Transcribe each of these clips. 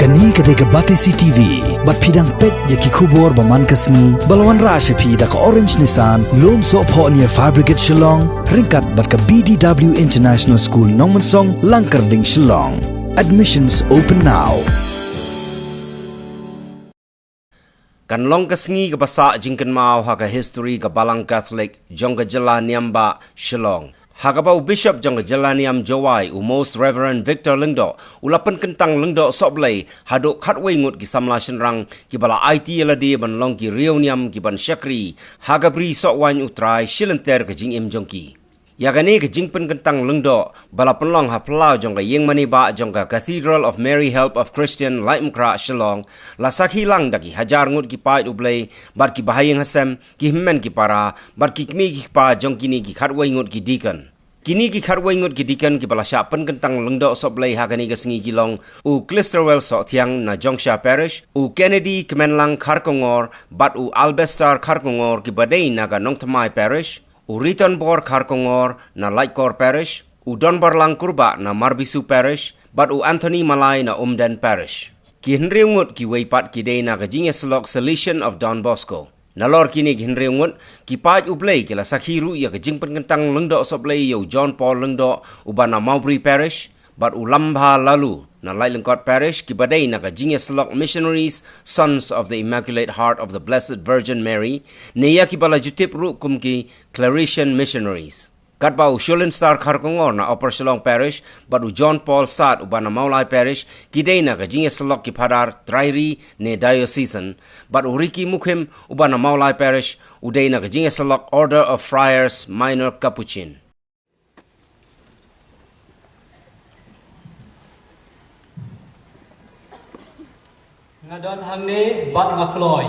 Kani kadega Batesi TV, bat pidang pet yaki kubor baman kasni, balawan rasha pi da ka Orange Nissan, lom so po niya Fabricate Shillong, ringkat bat ka BDW International School Nongmansong, Langkarding Shillong. Admissions open now. Kan long kasngi ka basa jingkan mau haka history ka Balang Catholic jongga jela niamba Shillong. Hagabau Bishop jongga jela niam Jawai Most Reverend Victor Lengdo ulapan kentang Lengdo soblay hadok khatway ngut ki samla shenrang ki bala IT yeladi ban long ki riau niam ki ban syakri hagabri sokwan utrai shilenter ka jing im jongki. Yagani ke jingpen kentang Lengdo bala penlong ha pelau jongga yeng mani ba jongga Cathedral of Mary Help of Christian Laimkra Shillong lasak hilang daki hajar ngut ki pait ublay bar ki bahayeng hasem ki himmen ki para bar ki kmi ki pa jong kini ki khatway ngut ki dikan kini ki khatway ngut ki dikan ki bala sya pen kentang Lengdo soblay hagani ke sengi kilong u Clisterwell so thiang na Jongsha Parish u Kennedy Kemenlang Kharkongor bat u Albestar Kharkongor ki badai naga Nongthamai Parish u Ritonbor Kharkongor na Lightcore Parish, u Donbarlang Kurba na Marbisu Parish, bat u Anthony Malay na Umden Parish. Ki henriungut ki weipat ki day na kajingya selok Salesian of Don Bosco. Nalor kini ki henriungut ki paj ublay kila sakhiru ya kajingpan kentang Lengdo soblay ya John Paul Lengdo uba na Mowbray Parish, bat u Lambha Lalu na Laitlengkot Parish ki badai na kajingya selok Missionaries, Sons of the Immaculate Heart of the Blessed Virgin Mary, neya ki bala jutip rukum ki Claretian Missionaries. Katba u Shulin Star Kharkongor na Upper Shillong Parish, but u John Paul Sat uba na Maulai Parish, ki day na kajingya selok ki Padar Trairi ne Diocesan, but u Riki Mukhim uba na Maulai Parish, u day na kajingya selok Order of Friars Minor Capuchin. Ngadon hang ni bat ngakloy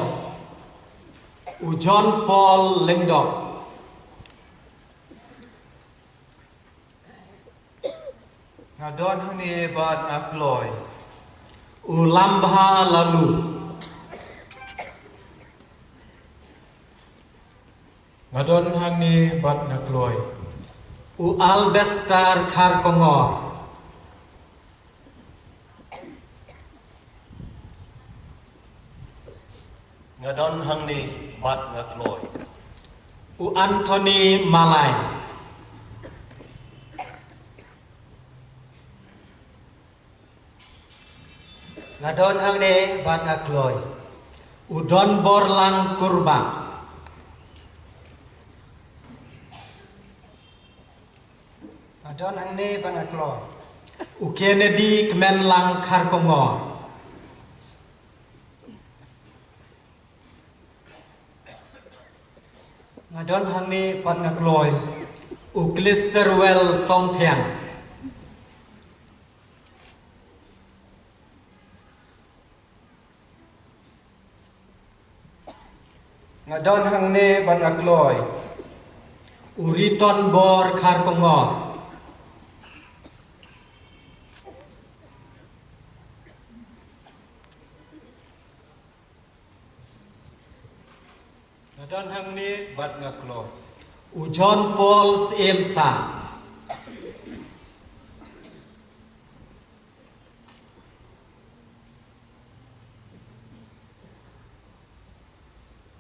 u John Paul Lengdo Ngadon hang ni bat ngakloy u Lambha Lalu Ngadon hang ni bat ngakloy u Albestar Kharkongor Ngadon hang ni bat ngakloy u Anthony Malay Ngadon hang ni bat ngakloy u Donbarlang Kurba Ngadon hang ni bat ngakloy u Kennedy Kemenlang Kharkongor Ngadon hang ni bat ngakloy u Clisterwell Song Thiang Ngadon hang ni bat ngakloy u Ritonbor Kharkongor Ngadon hang ni bat ngakloy u John Paul Siem Sa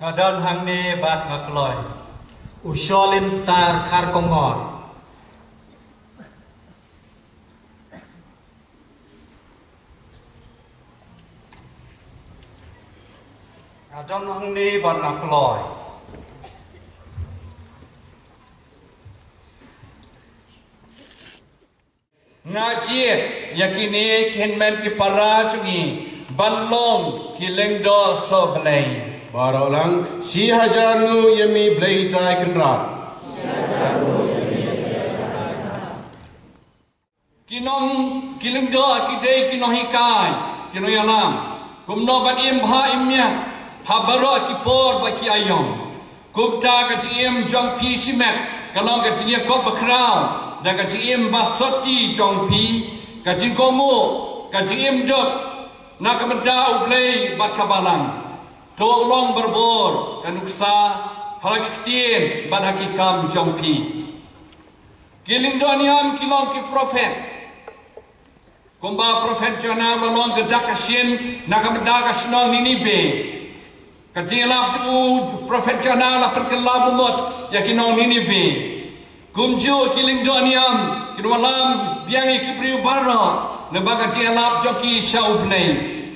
Ngadon hang ni bat ngakloy u Shulin Star Kharkongor Ngadon hang ni bat ngakloy Ngajie yakini kenmen ki para chungi banlong ki Lengdo soblay Barolang si hajarnu yemi blay try kenrat kinong ki Lengdo akidei kinohikai kinoyanam kumno ban im bha imya habaro ki por ba ki ayom kumta ka im jong pi simet kalong ka ti ko bakrao da ka im basoti jong pi ka komo ka im dot na ka meda ublay bat kabalang tolong berbor kanuksa halakitien ban hakikam jong pi Kilindoniam kilong ki prophet. Kumba Prophet Jonah lalong kedak kasien nak mendaga senang Ninive. Kajilap tu Prophet Jonah la perkelah bumot yakinong Ninive. Kumju kiling doniam kinwalam biangi kipriu barra lembaga kajilap joki shaublay.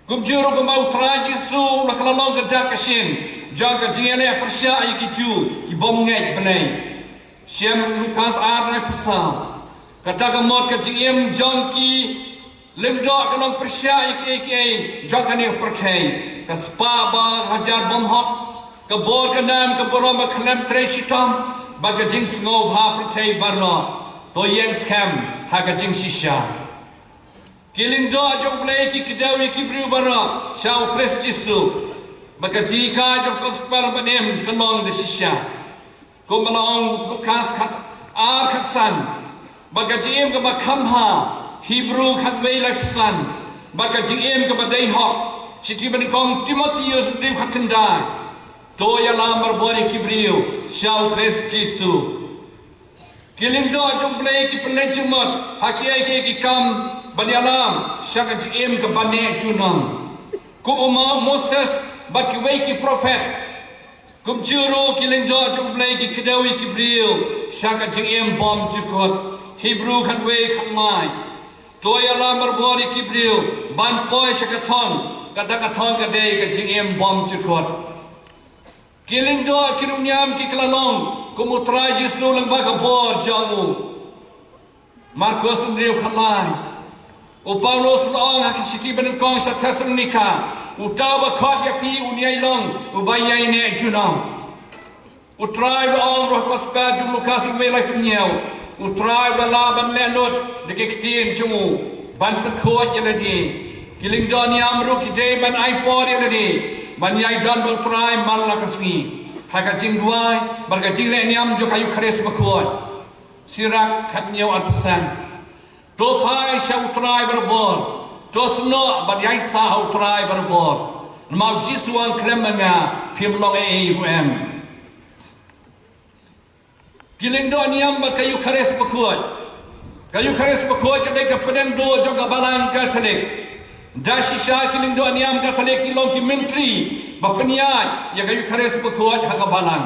Kumju ro kumba utrai Yesu la lalong kedak kasien jaga jile persya ikicu kibom ngai benai. Siam Lukas arna pasal. Kata gemot ke jiem jongki lemdok kenong persya iki jokani percay ke spa ba hajar bom hot ke bor ke nam ke borom klem treshitam baga jing sngob ha percay barno to yang scam ha ka jing shisha kiling do jok play ki kedawi ki briu barno shau Christ Jesu baga jika jok gospel banem kenong de shisha ko malong Lukas khat khatsan baga jiem ke bakamha Hebrew khatway laksan baga jiem ke badai hok siti benikong Timotheus diu khatendai to ya lamar bori kibriu shau Christ Jesu kiling do jong play ki pelejemot hakiai ki kam banyalam syaga jiem ke bane junam ku umma Moses bakiwai ki prophet kum juru kiling do jong play ki kedawi kibriu syaga jiem bom jukot Hebrew khatway khatmai toya lamar bori kibriu ban poi shakathon kata kadai ka jingem bom chukot kiling do kirunyam ki klalong kumutrai Jesu lang ba ka bor jamu Markus umriu khatmai o Paulos long hakishiki ben kong sa Thessalonica utawa khot ya pi uniai long ubayai ne junam utrai long roh gospel jum Lukas me lai pnyau utrai bala ban le lot de kektin chumu ban pkhot yeladi kiling doni amru kite ban iPod yeladi ban yai don utrai mal la kasi haka jingwai barga jingle niam jo kayu khares pkhot sirak khat nyau atsan to pai sha utrai berbor to sno ban yai sa utrai berbor mau jisuan klemanga phim long em kiling do niam ba kayu khares bakhuat kadai ka pedem do joga balang Katolik dashisha kiling do niam Katolik kilong ki menteri ba peniat ya kayu khares bakhuat haga balang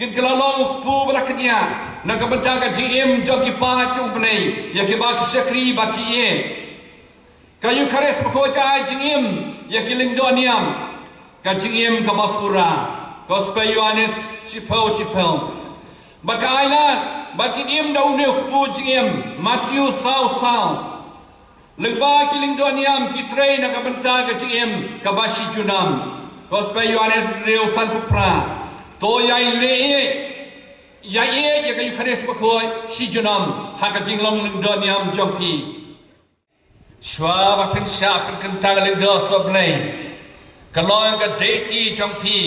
kin kelalong pu braknya naga bentaga GM jogi pa chu play ya ke ba ki sekri ba ki ye kayu khares bakhuat ka GM ya kiling do niam ka GM ka bapura gospel Yohanes sipau Bakailan baki im dau ne pu jim Matthew sau legba kiling doniam ki train ka benta ka jim ka bashi junam gospel Yohanes reu san pupra to yai le ya ka yukares bakoi shi junam ha ka jinglong ling doniam jompi shwa ba pen sha pen kentang ling do soblei kaloi ka deiti jompi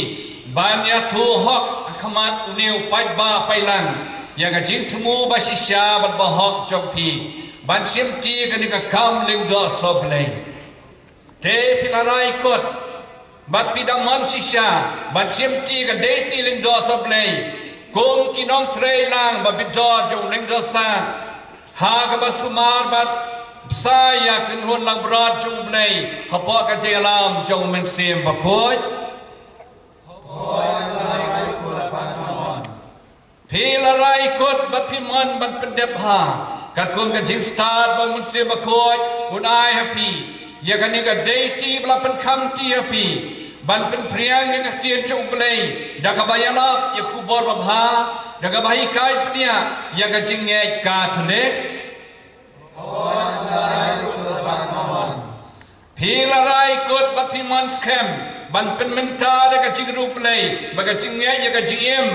banya thu hok kamat uniu pai ba pai lang ya ga jing tumu ba shisha ba ba hok jompi ban sim ti ka ni ka kam ling do soblei te pilarai kot bat pidang man shisha ban sim ti ka de ti ling do soblei kum ki nong trei lang ba biddo jo ling do san ha ka ba sumar bat saya kan hon lang brad jo blei ha pa ka jelam jo men sim ba khoi Pilarai kot bat piman bat pendep ha kat kum ka jing start ba mun se ba khoi un ai happy ya kan ni ka deiti bla pen kham ti happy ban pen priang ni ka tien chu play da ka bayala ya khu bor ba bha da ka bai kai pnia ya ka jing ngai ka thle Pilarai kot bat piman scam ban pen menta da ka jing ru play ba ka jing ngai ya ka jim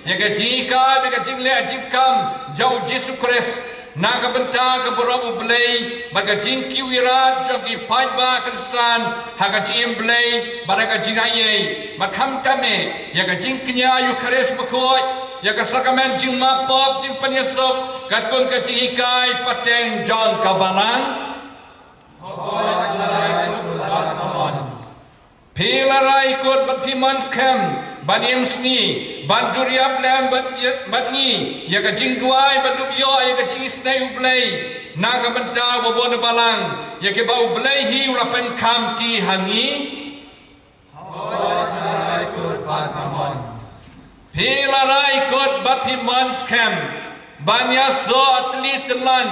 ya ka jika ba ka jing le ajib kam jau Jesu Christ na ka benta ka borobu play ba ka jing ki wirat jo ki pai ba Kristan ha ka jim play ba ka jing ai ba kham tame ya ka jing knya yu Christ ba khoi ya ka sakamen jing ma pop jing panyesop ka kun ka jing kai pateng John ka balang Pilarai kot bat piman scam ban em sni ban duriap lam bat ni ya ka jing tuai bat dubyo ya ka jing snai uplay naga benta babon balang ya ke bau belai hiu la pen kam ti hangi pila rai kot bat himans kem banya so atli telan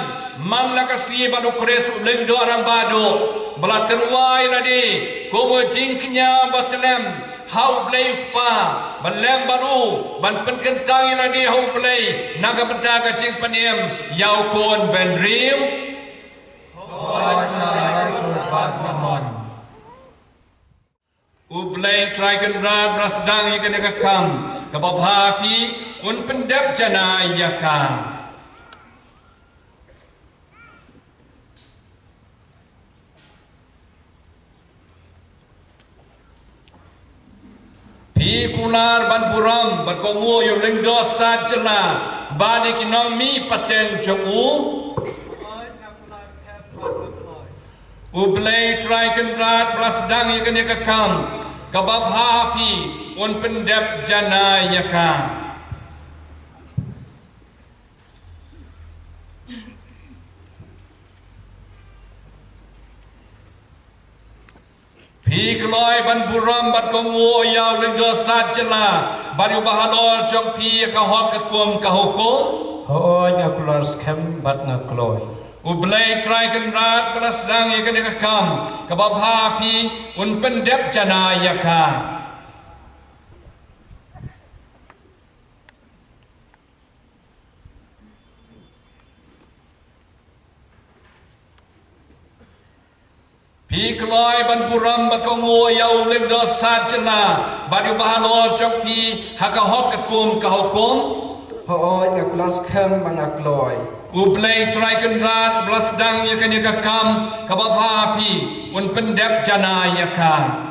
man la kasi badu kres leng do arang bado bala terwai ladi komo jingknya batlem hau blai pa balem baru ban pen kentang ladi hau blai naga benta ka jing paniem yau kon ben riu Ublay try kan rad rasdang ikan kam kababhapi un pendap jana yaka pi kular ban buram berkongu yo lengdo sajela bani kinong mi pateng jongu Ublay try kan rad rasdang ikan kam kababhapi un pendap jana yaka Pi keloi ban buram bat kongu yau leng do sajela bari bahalor jong pi ka hok kum ka hukum Hoi ngakular skem bat ngakloi. Ublay try kan rat belas dang ikan kam kababhapi un pendap jana yaka Pi keloi ban buram bat kongu yau leng do sajela bari bahalor jong pi haka hok kum ka hukum Hoi ngakular skem ban akloi. Ublay try kan rat belas dang ikan kam kababhapi un pendap jana yaka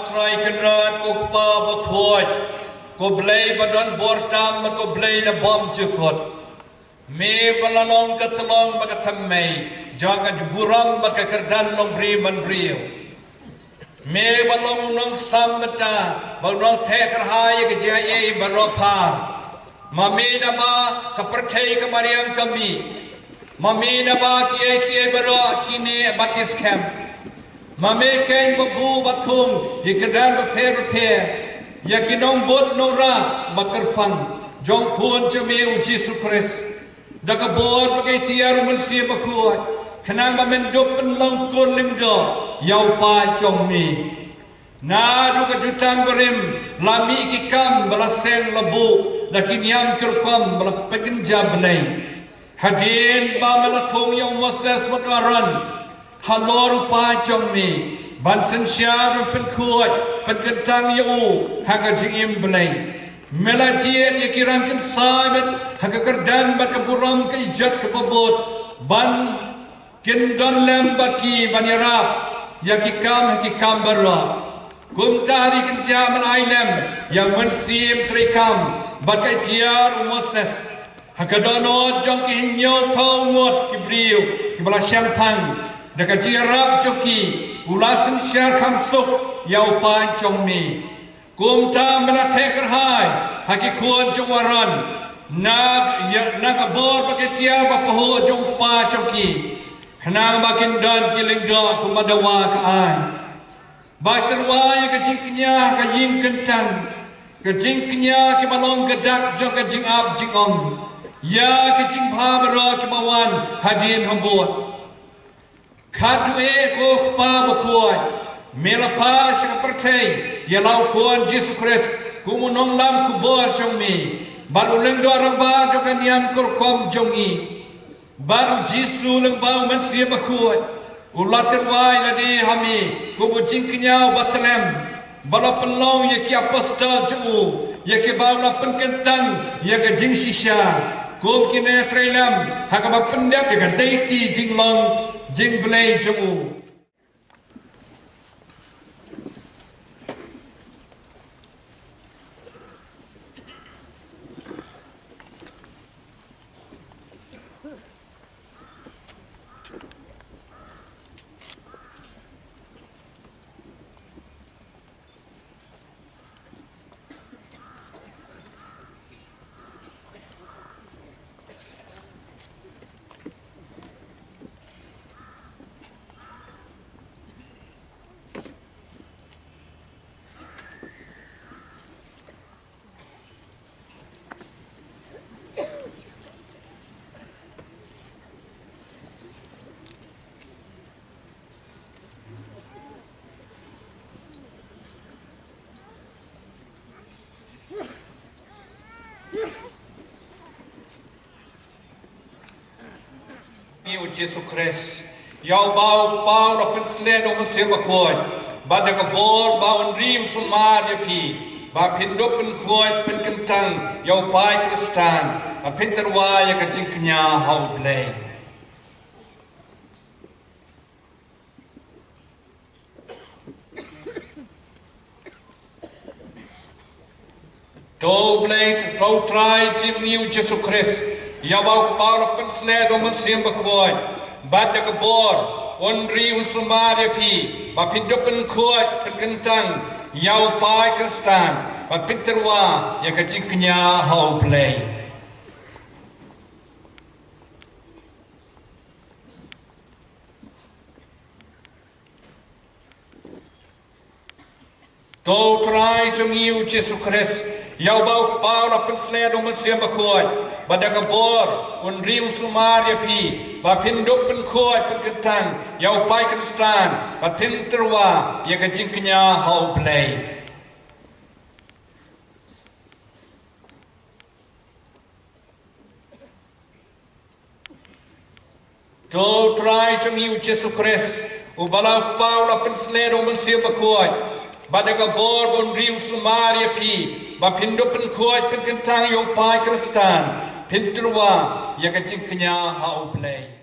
Try kan rat ukpa bakhoi ko blay badan bortam ko blay na bom chukot me balalong katlong bakatamay jaga buram bakakardan long bri man brio me balong nong samata balong thekar hai ke jai baropar mamina ba kaperthai kamariang kami mamina ba kiye baro kine batis camp Mame kain babu bathum ikadan repair yakinong bot nora makarpang jong phun chame uji sukres daga bor bagai tiar mansi bakuat kanang mamen dopen long kolingdo yau pa chong mi na ruga jutang berim lami ikikam balaseng labu lakin yam kerpam balak pegenja belai hadin ba malathong yang moses bakaran Halor pa chong mi ban sen syar pen kuat pen kentang yu haga jim belai melajien yakirang ken sabet haga kerdan bat keburam ke ijat ke babot ban ken don lem baki ban yarap yakikam barwa kum tari kerja Malaylem yang mensim trikam bagai tiar Moses hakadono jong kihnyo pau ngot kibriu kibala syampan dekat jirap joki ulasan syar kamsuk yau pan jongmi kum ta melateker hai hakikuan jongwaran nag abor bagai tiar bapahu jong pa joki kenang bakin dan kiling do kumadawa ka ai Bakarwa yang kejingknya kajing kentang kejingknya ke balong gedak jong kejing ab jing om ya kejing phabara ke bawan hadin hambot khatu e ko pa bakuai melapa sang pertai ya lau kuan Jesus Christ kumunong lam kubor jong mi baru leng do ramba jong kaniam kurkom jong i baru Jesus leng bau man sia bakuai ulat terwai ladi hami kubucing kenyau batlem bala pelong ye ki apostol jemu ye ki baula penkentang ye ke jing sisha kum kine trailam hakaba pendap ye ke deiti jinglong jing blai jemu Iu Jesus Christ, yau bau pau na pensle do mun se bakoi, ba de ka bor ba on rim sumar ye pi, ba pindo pen koi pen kentang yau pai Kristan, a pinterwa ye ka jingknya hau blai. To blai to try jing iu Jesus Christ. Ya bau kepala pensle do mensim bakoi bat de kabor on ri un sumare pi ba pindopen koi penkentang yau pai Kristan ba pinterwa ya kajing kenya hau play to try jong iu Jesus Christ yau bau kepala pensle do mensim bakoi Badaka bor un riu sumaria pi ba pinduk pen khoi pen ketang yau pai Kristan ba pinterwa ya ka jingknya hau play to try jong iu Jesus Christ u bala paula pen sledo men sia ba khoi badaka bor un riu sumaria pi ba pinduk pen khoi pen ketang yau pai Kristan Pinterwa, ya kecing kenya hau play.